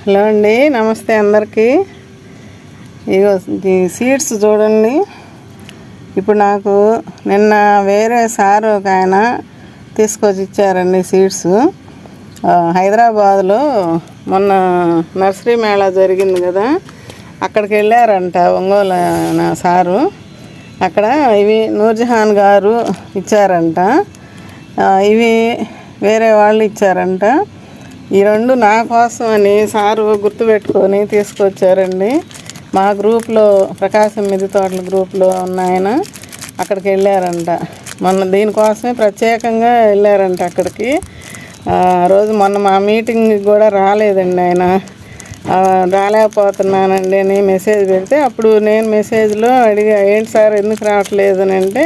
Hello అండి, నమస్తే అందరికీ. ఇగో ఈ సీడ్స్ చూడండి. ఇప్పుడు నాకు నిన్న వేరే సారు ఒక ఆయన తీసుకొచ్చి ఇచ్చారండి సీడ్స్. హైదరాబాద్లో మొన్న నర్సరీ మేళా జరిగింది కదా, అక్కడికి వెళ్ళారంట ఒంగోలు నా సారు. అక్కడ ఇవి నూర్జహాన్ గారు ఇచ్చారంట, ఇవి వేరే వాళ్ళు ఇచ్చారంట. ఈ రెండు నా కోసం అని సారు గుర్తుపెట్టుకొని తీసుకొచ్చారండి. మా గ్రూప్లో ప్రకాశం మిద్దె తోటల గ్రూప్లో ఉన్న ఆయన అక్కడికి వెళ్ళారంట. మొన్న దీనికోసమే ప్రత్యేకంగా వెళ్ళారంట అక్కడికి. రోజు మొన్న మా మీటింగ్కి కూడా రాలేదండి ఆయన. రాలేకపోతున్నానండి అని మెసేజ్ పెడితే అప్పుడు నేను మెసేజ్లో అడిగా, ఏంటి సార్ ఎందుకు రావట్లేదు అని అంటే,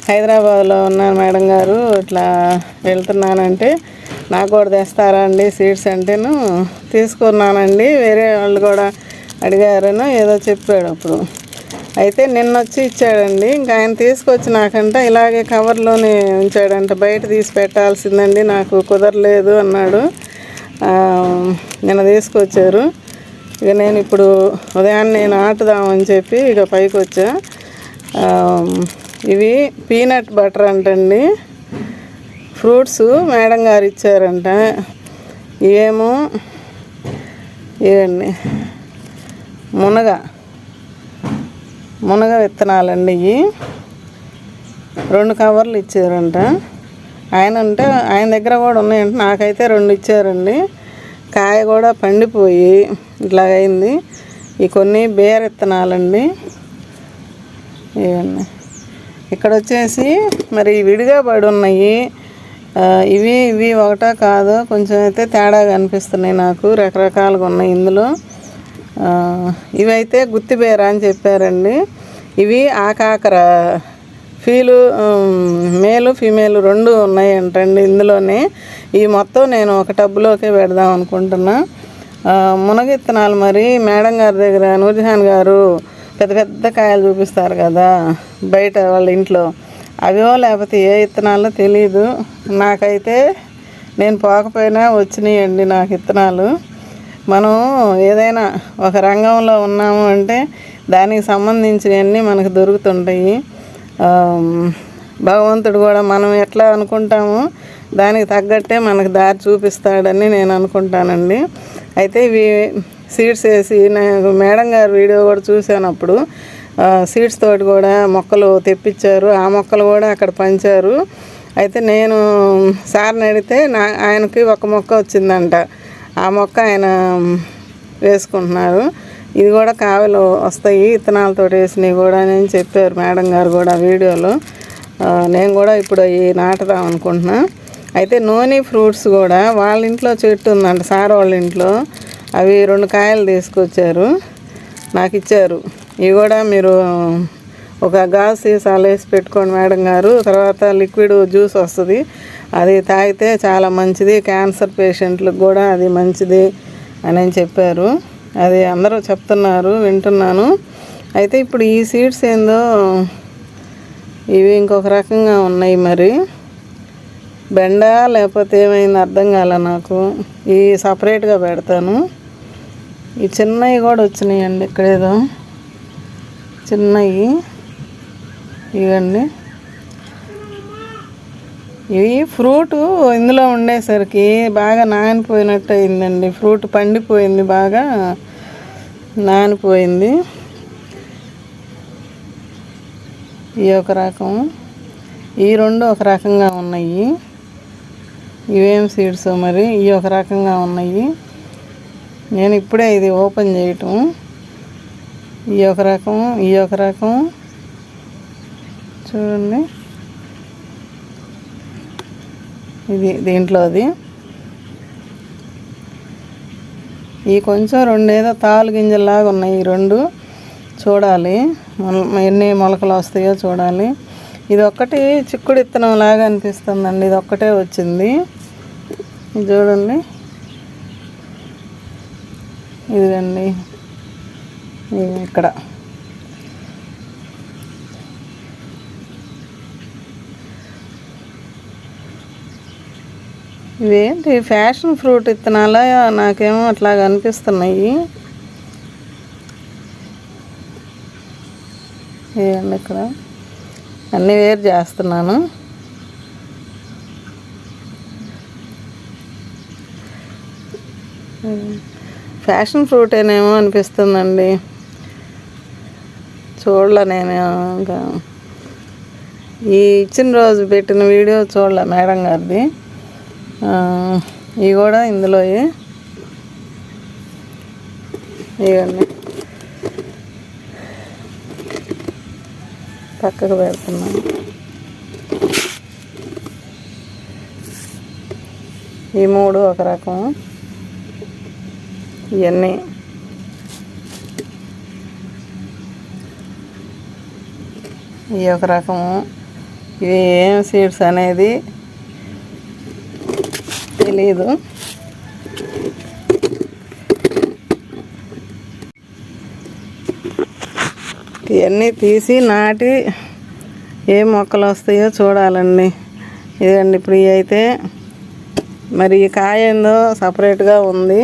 హైదరాబాద్లో ఉన్నాను మేడం గారు, ఇట్లా వెళ్తున్నానంటే, నాకు కూడా తెస్తారా అండి సీడ్స్ అంటేను తీసుకున్నానండి. వేరే వాళ్ళు కూడా అడిగారను ఏదో చెప్పాడు అప్పుడు. అయితే నిన్న వచ్చి ఇచ్చాడండి. ఇంకా ఆయన తీసుకొచ్చి నాకంట ఇలాగే కవర్లోనే ఉంచాడంట, బయట తీసి పెట్టాల్సిందండి, నాకు కుదరలేదు అన్నాడు. నిన్న తీసుకొచ్చారు. ఇక నేను ఇప్పుడు ఉదయాన్నే నాటుదామని చెప్పి ఇక పైకి వచ్చా. ఇవి పీనట్ బటర్ అంటండి, ఫ్రూట్స్ మేడం గారు ఇచ్చారంట. ఇవేమో ఇవండి మునగ విత్తనాలండి. ఇవి 2 కవర్లు ఇచ్చారంట. ఆయన దగ్గర కూడా ఉన్నాయంట. నాకైతే 2 ఇచ్చారండి. కాయ కూడా పండిపోయి ఇట్లాగైంది. ఈ కొన్ని బేర విత్తనాలండి. ఇవన్నీ ఇక్కడ వచ్చేసి మరి విడిగా పడి ఉన్నాయి. ఇవి ఒకటా కాదో కొంచెం అయితే తేడాగా అనిపిస్తున్నాయి నాకు, రకరకాలుగా ఉన్నాయి ఇందులో. ఇవైతే గుత్తిబేర అని చెప్పారండి. ఇవి ఆకాకర మేలు ఫీమేలు 2 ఉన్నాయంటండి ఇందులోనే. ఈ మొత్తం నేను ఒక టబ్బులోకే పెడదాం అనుకుంటున్నా. మునగిత్తనాలు మరి మేడం గారి దగ్గర నూర్జహాన్ గారు పెద్ద పెద్ద కాయలు చూపిస్తారు కదా బయట వాళ్ళ ఇంట్లో, అవో లేకపోతే ఏ విత్తనాలో తెలీదు. నాకైతే నేను పోకపోయినా వచ్చినాయండి నాకు విత్తనాలు. మనం ఏదైనా ఒక రంగంలో ఉన్నాము అంటే దానికి సంబంధించినవన్నీ మనకు దొరుకుతుంటాయి. భగవంతుడు కూడా మనం ఎట్లా అనుకుంటామో దానికి తగ్గట్టే మనకు దారి చూపిస్తాడని నేను అనుకుంటానండి. అయితే ఇవి సీడ్స్ వేసి నేను మేడం గారు వీడియో కూడా చూసానప్పుడు సీడ్స్ తోటి కూడా మొక్కలు తెప్పించారు. ఆ మొక్కలు కూడా అక్కడ పంచారు. అయితే నేను సార్ని అడిగితే ఆయనకి ఒక మొక్క వచ్చిందంట. ఆ మొక్క ఆయన వేసుకుంటున్నారు. ఇది కూడా కాయలు వస్తాయి విత్తనాలతో వేసినవి కూడా అని చెప్పారు మేడం గారు కూడా వీడియోలో. నేను కూడా ఇప్పుడు అవి నాటుదాం అనుకుంటున్నా. అయితే నూనె ఫ్రూట్స్ కూడా వాళ్ళ ఇంట్లో చెట్టు ఉందంట, సార్ వాళ్ళ ఇంట్లో. అవి 2 కాయలు తీసుకొచ్చారు, నాకు ఇచ్చారు. ఇవి కూడా మీరు ఒక గాజు సీసాలు వేసి పెట్టుకోండి మేడం గారు, తర్వాత లిక్విడ్ జ్యూస్ వస్తుంది, అది తాగితే చాలా మంచిది, క్యాన్సర్ పేషెంట్లకు కూడా అది మంచిది అని చెప్పారు. అది అందరూ చెప్తున్నారు, వింటున్నాను. అయితే ఇప్పుడు ఈ సీడ్స్ ఏందో ఇవి ఇంకొక రకంగా ఉన్నాయి, మరి బెండ లేకపోతే ఏమైంది అర్థం కాలే నాకు. ఇవి సపరేట్గా పెడతాను. ఈ చిన్నవి కూడా వచ్చినాయండి, ఇక్కడేదో చిన్నవి ఇవండి. ఇవి ఫ్రూటు ఇందులో ఉండేసరికి బాగా నానిపోయినట్టు అయిందండి. ఫ్రూట్ పండిపోయింది, బాగా నానిపోయింది. ఈ ఒక రకం, ఈ 2 ఒక రకంగా ఉన్నాయి. ఇవేం సీడ్స్ మరి, ఈ ఒక రకంగా ఉన్నాయి. నేను ఇప్పుడే ఇది ఓపెన్ చేయటం. ఈ ఒక రకం, ఈ ఒక రకం చూడండి. ఇది దీంట్లోది. ఈ కొంచెం 2 ఏదో తాలు గింజల్లాగా ఉన్నాయి. ఈ 2 చూడాలి ఎన్ని మొలకలు వస్తాయో చూడాలి. ఇది ఒక్కటి చిక్కుడు విత్తనం లాగా అనిపిస్తుందండి. ఇది ఒక్కటే వచ్చింది, చూడండి. ఇదిగండి ఇక్కడ. ఇవేంటి ఫ్యాషన్ ఫ్రూట్ విత్తనాలా? నాకేమో అట్లాగా అనిపిస్తున్నాయి. ఇవ్వండి, ఇక్కడ అన్నీ వేరు చేస్తున్నాను. ఫ్యాషన్ ఫ్రూట్ ఏనేమో అనిపిస్తుందండి. చూడలే నేను ఇంకా ఈ ఇచ్చిన రోజు పెట్టిన వీడియో చూడలే మేడం గారిది. ఇవి కూడా ఇందులో ఇవన్నీ పక్కకు పెడుతున్నాను. ఈ 3 ఒక రకం, ఇవన్నీ ఈ ఒక రకము. ఇవి ఏం సీడ్స్ అనేది తెలీదు. ఇవన్నీ తీసి నాటి ఏ మొక్కలు వస్తాయో చూడాలండి. ఇదండి ఇప్పుడు ఇవి అయితే మరి ఈ కాయ ఏందో సపరేట్గా ఉంది.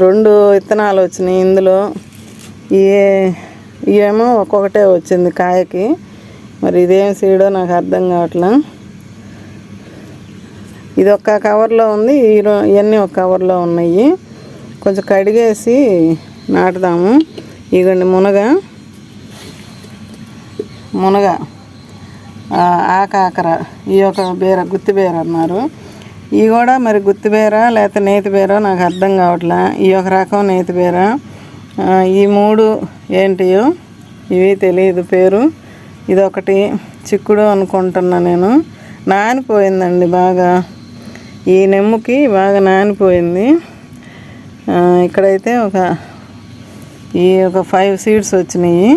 2 విత్తనాలు వచ్చినాయి ఇందులో. ఇవేమో ఒక్కొక్కటే వచ్చింది కాయకి. మరి ఇదేం సీడో నాకు అర్థం కావట్లా. ఇది ఒక కవర్లో ఉంది, ఇవన్నీ ఒక కవర్లో ఉన్నాయి. కొంచెం కడిగేసి నాటుదాము. ఇగండి మునగ ఆకాకర, ఈ ఒక బీర, గుత్తి బీర అన్నారు. ఇవి కూడా మరి గుత్తి బీర లేకపోతే నేతి బీర నాకు అర్థం కావట్లే. ఈ ఒక రకం నేతి బీర. ఈ 3 ఏంటియో ఇవి తెలియదు పేరు. ఇదొకటి చిక్కుడు అనుకుంటున్నా నేను. నానిపోయిందండి బాగా, ఈ నెమ్ముకి బాగా నానిపోయింది. ఇక్కడైతే ఒక 5 సీడ్స్ వచ్చినాయి.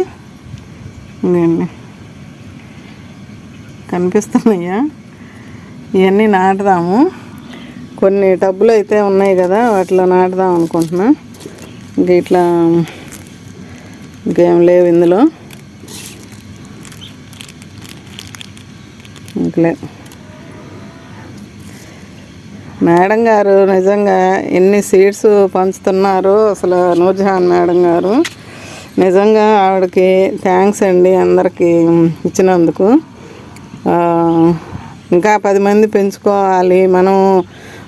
కనిపిస్తున్నాయా? ఇవన్నీ నాటుదాము. కొన్ని టబ్బులు అయితే ఉన్నాయి కదా, వాటిలో నాటుదాం అనుకుంటున్నా. ఇట్లా ఇంకేం లేవు ఇందులో. ఇంకలే మేడం గారు నిజంగా ఎన్ని సీడ్స్ పంచుతున్నారు అసలు. నూర్జహాన్ మేడం గారు నిజంగా ఆవిడకి థ్యాంక్స్ అండి అందరికీ ఇచ్చినందుకు. ఇంకా 10 మంది పెంచుకోవాలి మనం.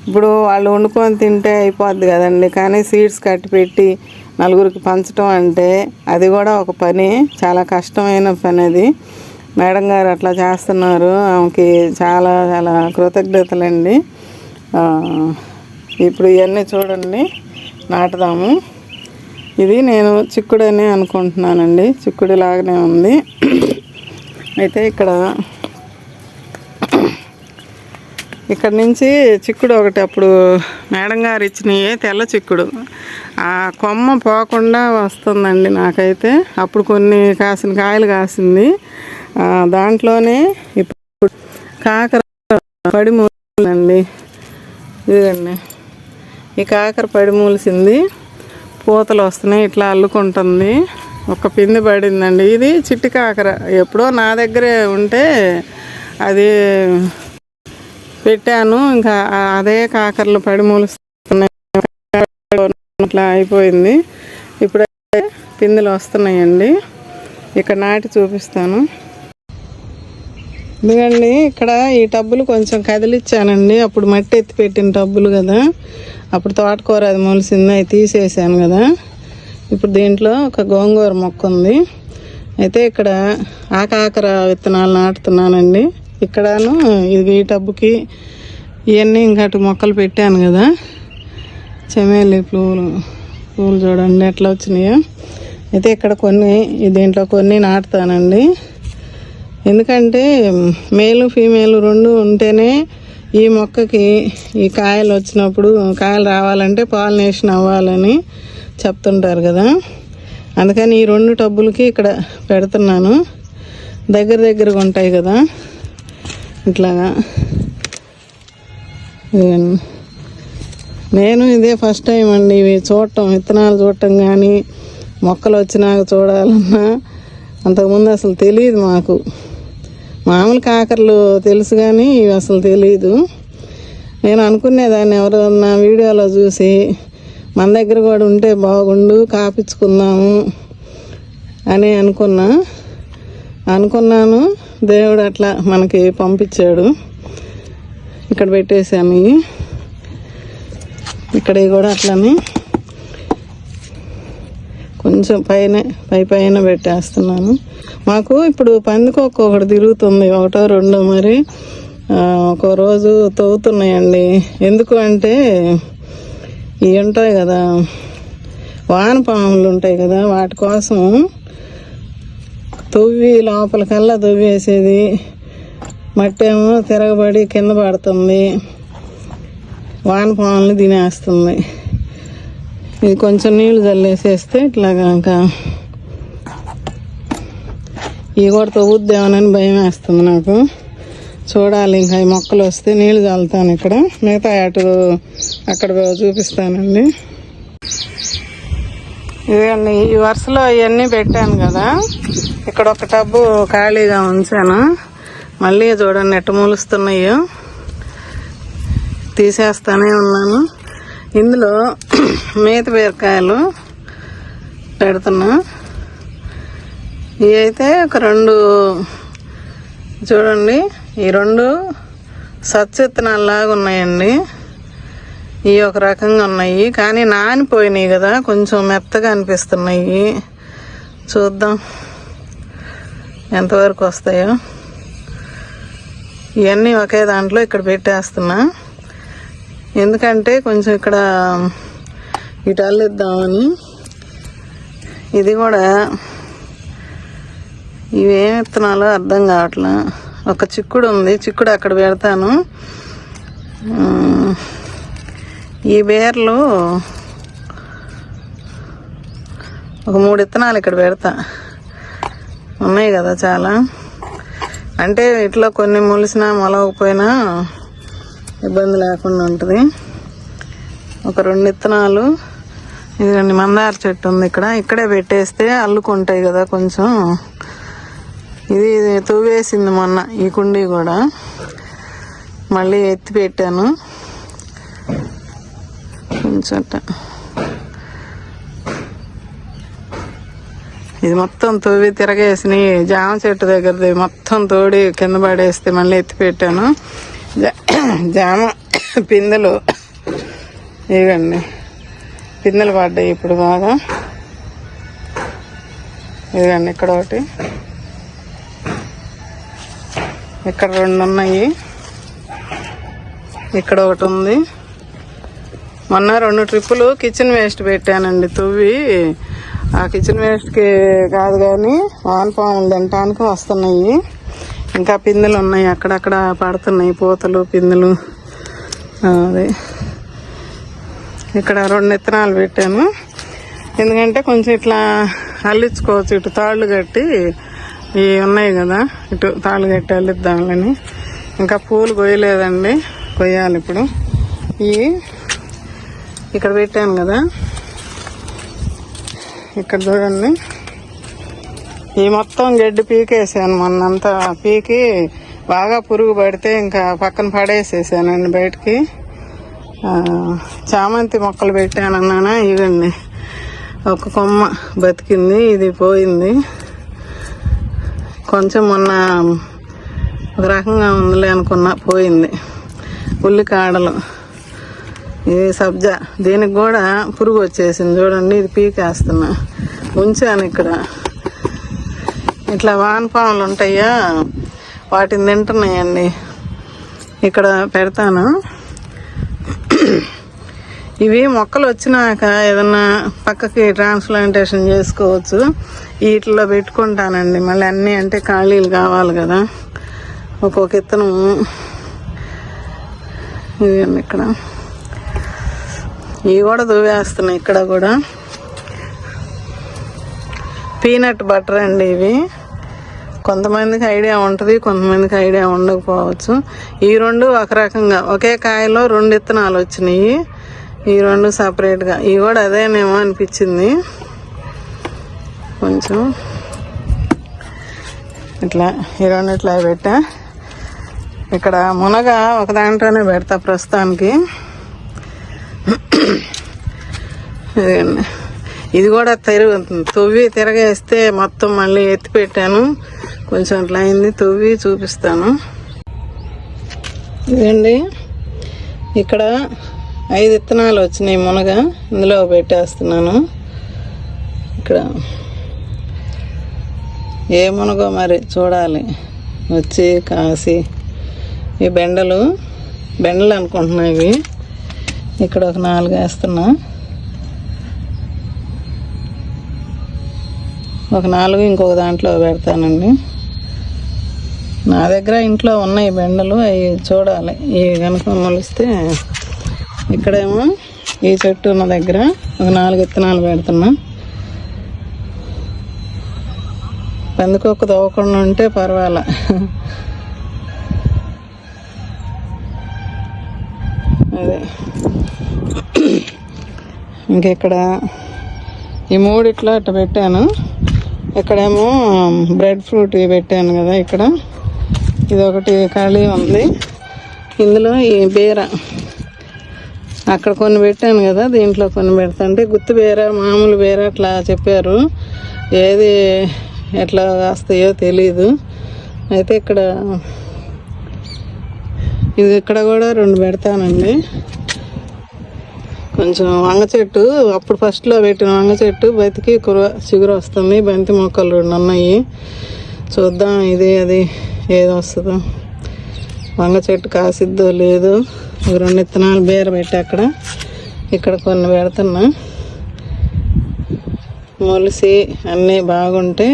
ఇప్పుడు వాళ్ళు వండుకొని తింటే అయిపోద్ది కదండి, కానీ సీడ్స్ కట్టి పెట్టి నలుగురికి పంచడం అంటే అది కూడా ఒక పని, చాలా కష్టమైన పని అది. మేడం గారు అట్లా చేస్తున్నారు. ఆమెకి చాలా చాలా కృతజ్ఞతలండి. ఇప్పుడు ఇవన్నీ చూడండి నాటుదాము. ఇది నేను చిక్కుడనే అనుకుంటున్నానండి, చిక్కుడు లాగానే ఉంది. అయితే ఇక్కడ నుంచి చిక్కుడు ఒకటి అప్పుడు మేడం గారు ఇచ్చినవి తెల్ల చిక్కుడు, ఆ కొమ్మ పోకుండా వస్తుందండి నాకైతే. అప్పుడు కొన్ని కాయలు కాసింది. దాంట్లోనే ఇప్పుడు కాకర పడిమూలండి. ఇదండి ఈ కాకర పడిమూలిసింది, పూతలు వస్తున్నాయి, ఇట్లా అల్లుకుంటుంది. ఒక పిండి పడిందండి. ఇది చిట్టి కాకర. ఎప్పుడో నా దగ్గరే ఉంటే అది పెట్టాను, ఇంకా అదే కాకరలు పడిమూలుస్తున్నాయి. అట్లా అయిపోయింది. ఇప్పుడైతే పిందెలు వస్తున్నాయండి. ఇక్కడ నాటి చూపిస్తాను. ఎందుకండి ఇక్కడ ఈ టబ్బులు కొంచెం కదిలిచ్చానండి. అప్పుడు మట్టి ఎత్తి పెట్టిన టబ్బులు కదా, అప్పుడు తోటకూర అది మొలిసింది, అవి తీసేసాను కదా. ఇప్పుడు దీంట్లో ఒక గోంగూర మొక్క ఉంది. అయితే ఇక్కడ ఆకాకర విత్తనాలు నాటుతున్నానండి. ఇక్కడను ఇది ఈ టబ్బుకి ఇవన్నీ ఇంకా అటు మొక్కలు పెట్టాను కదా. చెమేలి పూలు చూడండి ఎట్లా వచ్చినాయో. అయితే ఇక్కడ దీంట్లో కొన్ని నాటుతానండి. ఎందుకంటే మేలు ఫీమేలు 2 ఉంటేనే ఈ మొక్కకి ఈ కాయలు వచ్చినప్పుడు, కాయలు రావాలంటే పాలినేషన్ అవ్వాలని చెప్తుంటారు కదా. అందుకని ఈ 2 టబ్బులకి ఇక్కడ పెడుతున్నాను. దగ్గరగా ఉంటాయి కదా ఇట్లాగా. నేను ఇదే ఫస్ట్ టైం అండి ఇవి చూడటం, విత్తనాలు చూడటం కానీ మొక్కలు వచ్చినాక చూడాలన్నా. అంతకుముందు అసలు తెలియదు మాకు. మామూలు కాకరలు తెలుసు కానీ ఇవి అసలు తెలీదు. నేను అనుకునేదాన్ని ఎవరన్నా వీడియోలో చూసి మన దగ్గర కూడా ఉంటే బాగుండు, కాపించుకుందాము అని అనుకున్నాను. దేవుడు అట్లా మనకి పంపించాడు. ఇక్కడ పెట్టేశాను ఇవి. ఇక్కడ కూడా అట్లని కొంచెం పైన పెట్టేస్తున్నాను. మాకు ఇప్పుడు పందికొక్క ఒకటి తిరుగుతుంది, ఒకటో రెండో, మరి ఒక రోజు తవ్వుతున్నాయండి. ఎందుకు అంటే ఇవి ఉంటాయి కదా, వానపాములు ఉంటాయి కదా, వాటి కోసం తవ్వి లోపలికల్లా తవ్వేసేది. మట్టి ఏమో తిరగబడి కింద పడుతుంది, వానపాములని తినేస్తుంది. ఇది కొంచెం నీళ్ళు చల్లేసేస్తే ఇట్లాగా ఇంకా ఇవి కూడా తవ్వుద్దామని భయం వేస్తుంది నాకు. చూడాలి, ఇంకా ఈ మొక్కలు వస్తే నీళ్ళు చల్లుతాను. ఇక్కడ మిగతా అక్కడ చూపిస్తానండి. ఇదండి, ఈ వరుసలో ఇవన్నీ పెట్టాను కదా, ఇక్కడ ఒక టబ్బు ఖాళీగా ఉంచాను. మళ్ళీ చూడండి ఎట్ట మూలుస్తున్నాయో, తీసేస్తానే ఉన్నాను. ఇందులో మేత బీరకాయలు పెడుతున్నా. ఇవి అయితే ఒక 2 చూడండి, ఈ 2 సత్విత్తనాల్లాగా ఉన్నాయండి. ఇవి ఒక రకంగా ఉన్నాయి, కానీ నానిపోయినాయి కదా, కొంచెం మెత్తగా అనిపిస్తున్నాయి. చూద్దాం ఎంతవరకు వస్తాయో. ఇవన్నీ ఒకే దాంట్లో ఇక్కడ పెట్టేస్తున్నా, ఎందుకంటే కొంచెం ఇక్కడ ఇటు అల్లిద్దామని. ఇది కూడా ఇవేం విత్తనాలో అర్థం కావట్లా. ఒక చిక్కుడు ఉంది, చిక్కుడు అక్కడ పెడతాను. ఈ బేర్లు ఒక 3 విత్తనాలు ఇక్కడ పెడతా. ఉన్నాయి కదా చాలా, అంటే ఇట్లా కొన్ని మొలిసినా మొలవకపోయినా ఇబ్బంది లేకుండా ఉంటుంది. ఒక 2 విత్తనాలు. ఇదిగండి మందార చెట్టు ఉంది ఇక్కడే పెట్టేస్తే అల్లుకుంటాయి కదా కొంచెం. ఇది తువ్వేసింది మొన్న ఈ కుండీ కూడా, మళ్ళీ ఎత్తి పెట్టాను కొంచెం. ఇది మొత్తం తవ్వి తిరగేసి జామ చెట్టు దగ్గరది మొత్తం తోడి కింద పడేస్తే మళ్ళీ ఎత్తి పెట్టాను. జామ పిందెలు ఇవ్వండి, పిందెలు పడ్డాయి ఇప్పుడు బాగా. ఇదిగండి ఇక్కడ ఒకటి, ఇక్కడ 2 ఉన్నాయి, ఇక్కడ ఒకటి ఉంది. మొన్న 2 ట్రిప్పులు కిచెన్ వేస్ట్ పెట్టానండి తువ్వి. ఆ కిచెన్ వేస్ట్కి కాదు కానీ వానపాములు తినటానికి వస్తున్నాయి. ఇంకా పిందెలు ఉన్నాయి, అక్కడక్కడ పడుతున్నాయి పూతలు పిందెలు. అదే ఇక్కడ 2 విత్తనాలు పెట్టాను, ఎందుకంటే కొంచెం ఇట్లా అల్లించుకోవచ్చు. ఇటు తాళ్ళు కట్టి ఇవి ఉన్నాయి కదా, ఇటు తాళ్ళు కట్టి అల్లిద్దామని. ఇంకా పూలు కొయ్యలేదండి, కొయ్యాలి ఇప్పుడు. ఇవి ఇక్కడ పెట్టాను కదా, ఇక్కడ చూడండి. ఈ మొత్తం గడ్డి పీకేసాను, మొన్నంతా పీకి బాగా పురుగు పడితే ఇంకా పక్కన పడేసేసానండి బయటికి. చామంతి మొక్కలు పెట్టానన్నానా, ఇవ్వండి ఒక కొమ్మ బతికింది, ఇది పోయింది. కొంచెం మొన్న ఒక రకంగా ఉందిలే అనుకున్నా, పోయింది. ఉల్లికాడలు, ఇది సబ్జా, దీనికి కూడా పురుగు వచ్చేసింది చూడండి. ఇది పీకేస్తున్నా, ఉంచాను ఇక్కడ. ఇట్లా వానపాములు ఉంటాయా, వాటిని తింటున్నాయండి. ఇక్కడ పెడతాను. ఇవి మొక్కలు వచ్చినాక ఏదన్నా పక్కకి ట్రాన్స్ప్లాంటేషన్ చేసుకోవచ్చు. వీటిలో పెట్టుకుంటానండి మళ్ళీ అన్నీ, అంటే ఖాళీలు కావాలి కదా. ఒక్కొక్క విత్తనం ఇవి ఇక్కడ, ఇవి కూడా దువ్వేస్తున్నాయి. ఇక్కడ కూడా పీనట్ బటర్ అండి ఇవి. కొంతమందికి ఐడియా ఉంటుంది, కొంతమందికి ఐడియా ఉండకపోవచ్చు. ఈ 2 ఒక రకంగా ఒకే కాయలో 2 విత్తనాలు వచ్చినాయి. ఈ 2 సపరేట్గా. ఇవి కూడా అదేనేమో అనిపించింది కొంచెం. ఇట్లా ఈ 2 ఇట్లా పెట్టా. ఇక్కడ మునగ ఒక దాంట్లోనే పెడతా ప్రస్తుతానికి. ఇది కూడా తవ్వి తిరగేస్తే మొత్తం మళ్ళీ ఎత్తి పెట్టాను, కొంచెం అట్లా అయింది. తవ్వి చూపిస్తాను. ఇదండి, ఇక్కడ 5 విత్తనాలు వచ్చినాయి మునగ, ఇందులో పెట్టేస్తున్నాను. ఇక్కడ ఏ మునగో మరి చూడాలి, వచ్చి కాసి. ఈ బెండలు అనుకుంటున్నా ఇవి. ఇక్కడ ఒక 4 వేస్తున్నా, ఒక 4 ఇంకొక దాంట్లో పెడతానండి. నా దగ్గర ఇంట్లో ఉన్నాయి బెండలు, అవి చూడాలి. ఇవి కనుక మొలిస్తే. ఇక్కడేమో ఈ చెట్టు ఉన్న దగ్గర ఒక 4 విత్తనాలు పెడుతున్నా. పందికొక్క తవ్వకుండా ఉంటే పర్వాలే. అదే ఇంకెక్కడ ఈ 3 ఇట్లా అట్లా పెట్టాను. ఇక్కడేమో బ్రెడ్ ఫ్రూట్ పెట్టాను కదా, ఇక్కడ ఇదొకటి ఖాళీ ఉంది. ఇందులో ఈ బీర అక్కడ కొన్ని పెట్టాను కదా, దీంట్లో కొన్ని పెడతాంటే గుత్తి బీర, మామూలు బీర అట్లా చెప్పారు. ఏది ఎట్లా వస్తాయో తెలీదు. అయితే ఇక్కడ కూడా 2 పెడతానండి. కొంచెం వంగ చెట్టు, అప్పుడు ఫస్ట్లో పెట్టిన వంగ చెట్టు బతికి చిగురు వస్తుంది. బంతి మొక్కలు 2 ఉన్నాయి, చూద్దాం ఇది అది ఏది వస్తుందో. వంగ చెట్టు కాసిద్దో లేదు. ఒక 2 విత్తనాలు బీర పెట్టి ఇక్కడ కొన్ని పెడుతున్నా. మొలిసి అన్నీ బాగుంటే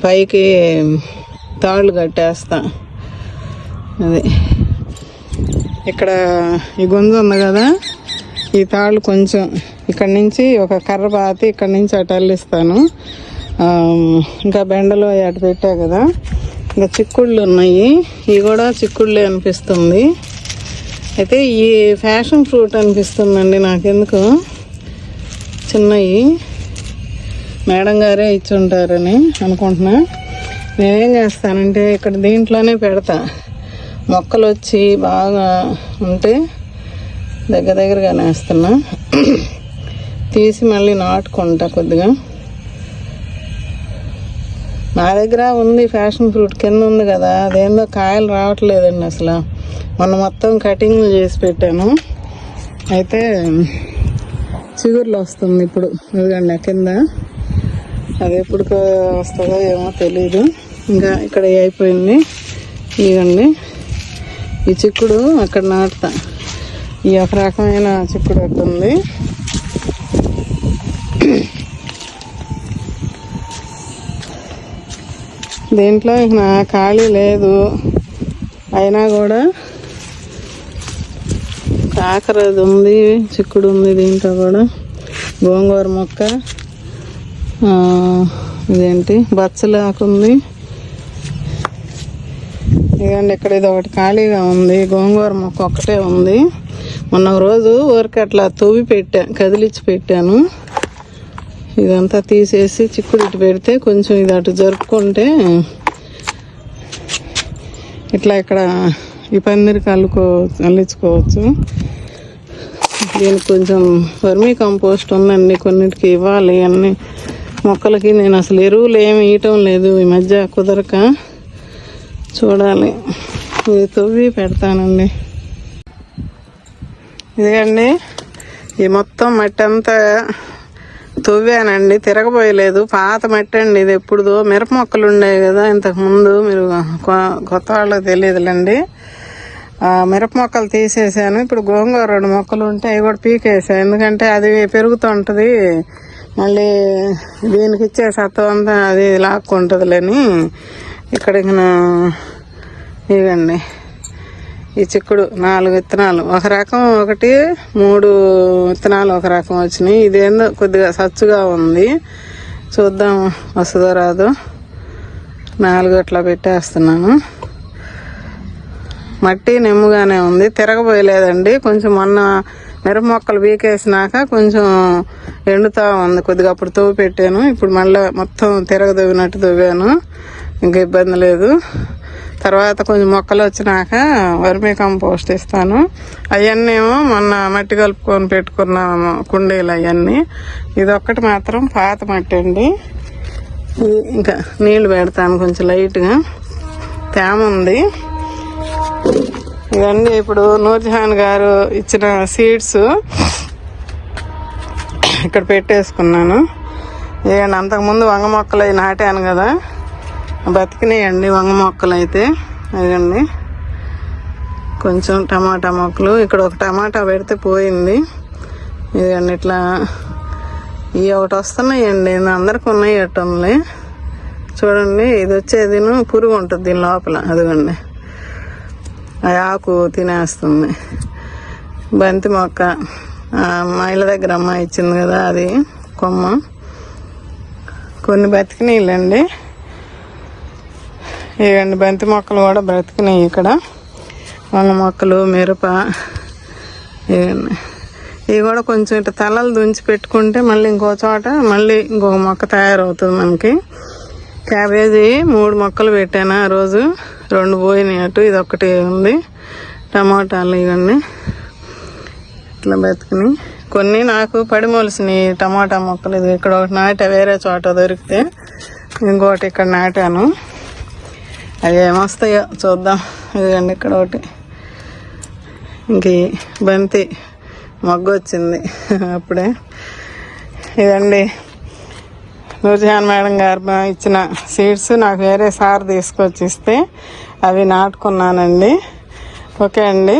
పైకి తాళ్ళు కట్టేస్తా. అది ఇక్కడ ఈ గుంజ ఉంది కదా, ఈ తాళ్ళు కొంచెం ఇక్కడి నుంచి ఒక కర్ర పాతి ఇక్కడి నుంచి అటు అల్లిస్తాను. ఇంకా బెండలు అటు పెట్టా కదా, ఇంకా చిక్కుళ్ళు ఉన్నాయి. ఇవి కూడా చిక్కుళ్ళే అనిపిస్తుంది. అయితే ఈ ఫ్యాషన్ ఫ్రూట్ అనిపిస్తుందండి నాకెందుకు. చిన్నవి మేడం గారే ఇచ్చి ఉంటారని అనుకుంటున్నా. నేనేం చేస్తానంటే ఇక్కడ దీంట్లోనే పెడతా. మొక్కలు వచ్చి బాగా ఉంటే దగ్గరగానే వేస్తున్నా. తీసి మళ్ళీ నాటుకుంటా కొద్దిగా. నా దగ్గర ఉంది ఫ్యాషన్ ఫ్రూట్, కింద ఉంది కదా, అదేందో కాయలు రావట్లేదండి అసలు. మొత్తం కటింగ్లు చేసి పెట్టాను. అయితే చిగుర్లు వస్తుంది ఇప్పుడు. ఇదిగండి కింద, అది ఎప్పుడు వస్తుందో ఏమో తెలీదు. ఇంకా ఇక్కడ అయిపోయింది. ఇదండి ఈ చిక్కుడు అక్కడ నాటుతా. ఈ ఒక రకమైన చిక్కుడు అక్కడ ఉంది. దీంట్లో నా ఖాళీ లేదు. అయినా కూడా కాకరది ఉంది, చిక్కుడు ఉంది. దీంట్లో కూడా గోంగూర మొక్క, ఇదేంటి బచ్చలాకు ఉంది. ఇదండి ఇక్కడ ఇది ఒకటి ఖాళీగా ఉంది. గోంగూర మొక్క ఒక్కటే ఉంది. మొన్న రోజు ఊరికి అట్లా తవ్వి కదిలిచ్చి పెట్టాను. ఇదంతా తీసేసి చిక్కుడు ఇటు పెడితే కొంచెం ఇది అటు జరుపుకుంటే ఇట్లా ఇక్కడ ఈ పందిరికి అల్లించుకోవచ్చు. దీనికి కొంచెం వర్మీ కంపోస్ట్ ఉందండి, కొన్నిటికి ఇవ్వాలి. అన్ని మొక్కలకి నేను అసలు ఎరువులు ఏమి ఇవ్వటం లేదు ఈ మధ్య, కుదరక. చూడాలి, ఇది తవ్వి పెడతానండి. ఇదిగండి ఈ మొత్తం మట్టి అంతా తవ్వానండి, తిరగబోయలేదు. పాత మట్టి అండి ఇది. ఎప్పుడుదో మిరప మొక్కలు ఉండేవి కదా ఇంతకుముందు, మీరు కొత్త వాళ్ళకి తెలియదులేండి. మిరప మొక్కలు తీసేసాను. ఇప్పుడు గోంగూర 2 మొక్కలు ఉంటే అవి కూడా పీకేసాను. ఎందుకంటే అది పెరుగుతూ ఉంటుంది, మళ్ళీ దీనికి ఇచ్చే సత్వం అంతా అది లాక్కుంటుందిలేని. ఇక్కడ ఇవ్వండి ఈ చిక్కుడు 4 విత్తనాలు, ఒక రకం 3 విత్తనాలు ఒక రకం వచ్చినాయి. ఇదేందో కొద్దిగా సచ్చుగా ఉంది, చూద్దాం వస్తుందో రాదో. 4 అట్లా పెట్టేస్తున్నాను. మట్టి నెమ్ముగానే ఉంది, తిరగబోయలేదండి. కొంచెం మొన్న మిరప మొక్కలు పీకేసినాక కొంచెం ఎండుతా ఉంది కొద్దిగా, అప్పుడు తవ్వి పెట్టాను. ఇప్పుడు మళ్ళీ మొత్తం తిరగదవ్వినట్టు తవ్వాను. ఇంకా ఇబ్బంది లేదు. తర్వాత కొంచెం మొక్కలు వచ్చినాక వర్మీ కంపోస్ట్ ఇస్తాను. అవన్నీ ఏమో మొన్న మట్టి కలుపుకొని పెట్టుకున్న కుండీలు అవన్నీ. ఇదొక్కటి మాత్రం పాత మట్టి అండి. ఇంకా నీళ్లు పెడతాను కొంచెం లైట్గా, తేమ ఉంది. ఇవన్నీ ఇప్పుడు నూర్జహాన్ గారు ఇచ్చిన సీడ్స్ ఇక్కడ పెట్టేసుకున్నాను. ఇవన్నీ అంతకుముందు వంగ మొక్కలు అవి నాటాను కదా, బతికినాయండి వంగ మొక్కలు అయితే. అదండి కొంచెం టమాటా మొక్కలు, ఇక్కడ ఒక టమాటా పెడితే పోయింది. ఇదండి ఇట్లా ఇవి ఒకటి వస్తున్నాయండి, అందరికి ఉన్నాయి అట్టంలే. చూడండి ఇది వచ్చేది పురుగు ఉంటుంది దీని లోపల, అదిగండి ఆ ఆకు తినేస్తుంది. బంతి మొక్క మా ఇళ్ళ దగ్గర అమ్మాయి ఇచ్చింది కదా, అది కొమ్మ. కొన్ని బతికినాయిలండి. ఇవ్వండి బంతి మొక్కలు కూడా బ్రతికినాయి ఇక్కడ. వంగ మొక్కలు, మిరప, ఇవన్నీ. ఇవి కూడా కొంచెం ఇట్లా తలలు దుంచి పెట్టుకుంటే మళ్ళీ ఇంకో చోట మళ్ళీ ఇంకొక మొక్క తయారవుతుంది మనకి. క్యాబేజీ 3 మొక్కలు పెట్టాను ఆ రోజు, 2 పోయినాయి అటు, ఇది ఒకటి ఉంది. టమాటాలు ఇవన్నీ ఇట్లా బతికినాయి. కొన్ని నాకు పడి మొలిసినాయి టమాటా మొక్కలు. ఇది ఇక్కడ ఒకటి నాటా, వేరే చోట దొరికితే ఇంకోటి ఇక్కడ నాటాను. అవి ఏమొస్తాయో చూద్దాం. ఇదిగండి ఇక్కడ ఒకటి, ఇంక బంతి మొగ్గ వచ్చింది అప్పుడే. ఇదండి నూర్జహాన్ మేడం గారు ఇచ్చిన సీడ్స్ నాకు వేరే సార్ తీసుకొచ్చి ఇస్తే అవి నాటుకున్నానండి. ఓకే అండి.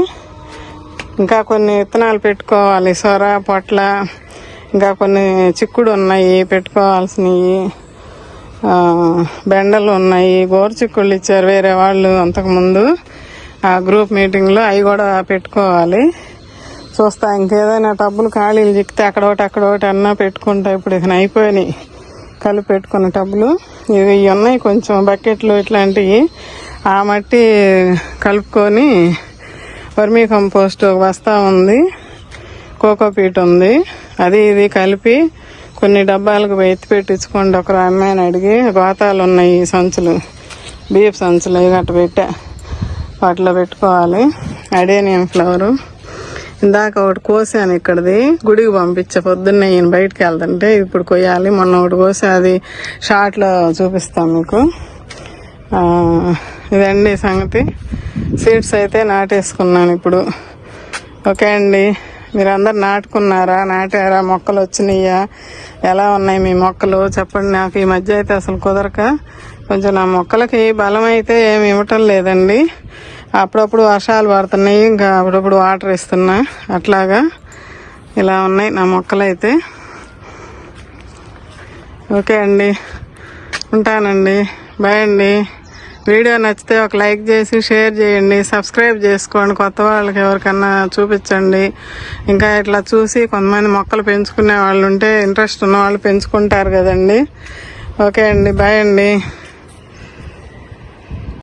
ఇంకా కొన్ని విత్తనాలు పెట్టుకోవాలి, సొర, పొట్ల, ఇంకా కొన్ని చిక్కుడు ఉన్నాయి పెట్టుకోవాల్సినవి, బెండలు ఉన్నాయి, గోరు చిక్కుళ్ళు ఇచ్చారు వేరే వాళ్ళు అంతకుముందు ఆ గ్రూప్ మీటింగ్లో, అవి కూడా పెట్టుకోవాలి. చూస్తా ఇంకేదైనా టబ్బులు ఖాళీలు చిక్కితే అక్కడొకటి అన్నా పెట్టుకుంటా. ఇప్పుడు ఇక అయిపోయినాయి కలిపి పెట్టుకున్న టబ్బులు. ఇవి ఉన్నాయి కొంచెం బకెట్లు ఇట్లాంటివి. ఆ మట్టి కలుపుకొని వర్మీ కంపోస్ట్ ఒక బస్తా ఉంది, కోకోపీట్ ఉంది, అది ఇది కలిపి కొన్ని డబ్బాలకు ఎత్తి పెట్టించుకోండి. ఒకరు అమ్మాయిని అడిగి, గోతాలు ఉన్నాయి సంచులు, బీఫ్ సంచులు ఇవి గట్ట పెట్టా, వాటిలో పెట్టుకోవాలి. అడేనియం ఫ్లవరు ఇందాక ఒకటి కోసాను, ఇక్కడది గుడికి పంపించా పొద్దున్నే ఈయన బయటకు వెళ్తుంటే. ఇప్పుడు కొయ్యాలి. మొన్న ఒకటి కోసా, అది షార్ట్లో చూపిస్తాను మీకు. ఇదండి సంగతి. సీడ్స్ అయితే నాటేసుకున్నాను ఇప్పుడు. ఓకే అండి. మీరందరు నాటుకున్నారా, నాటారా, మొక్కలు వచ్చినాయా, ఎలా ఉన్నాయి మీ మొక్కలు చెప్పండి. నాకు ఈ మధ్య అయితే అసలు కుదరక కొంచెం నా మొక్కలకి బలం అయితే ఏమి ఇవ్వటం లేదండి. అప్పుడప్పుడు వర్షాలు పడుతున్నాయి, ఇంకా అప్పుడప్పుడు వాటర్ ఇస్తున్నా, అట్లాగా ఇలా ఉన్నాయి నా మొక్కలు అయితే. ఓకే అండి, ఉంటానండి. బాయ్ అండి. వీడియో నచ్చితే ఒక లైక్ చేసి షేర్ చేయండి, సబ్స్క్రైబ్ చేసుకోండి. కొత్త వాళ్ళకి ఎవరికన్నా చూపించండి. ఇంకా ఇట్లా చూసి కొంతమంది మొక్కలు పెంచుకునే వాళ్ళు ఉంటే, ఇంట్రెస్ట్ ఉన్న వాళ్ళు పెంచుకుంటారు కదండి. ఓకే అండి, బాయ్ అండి.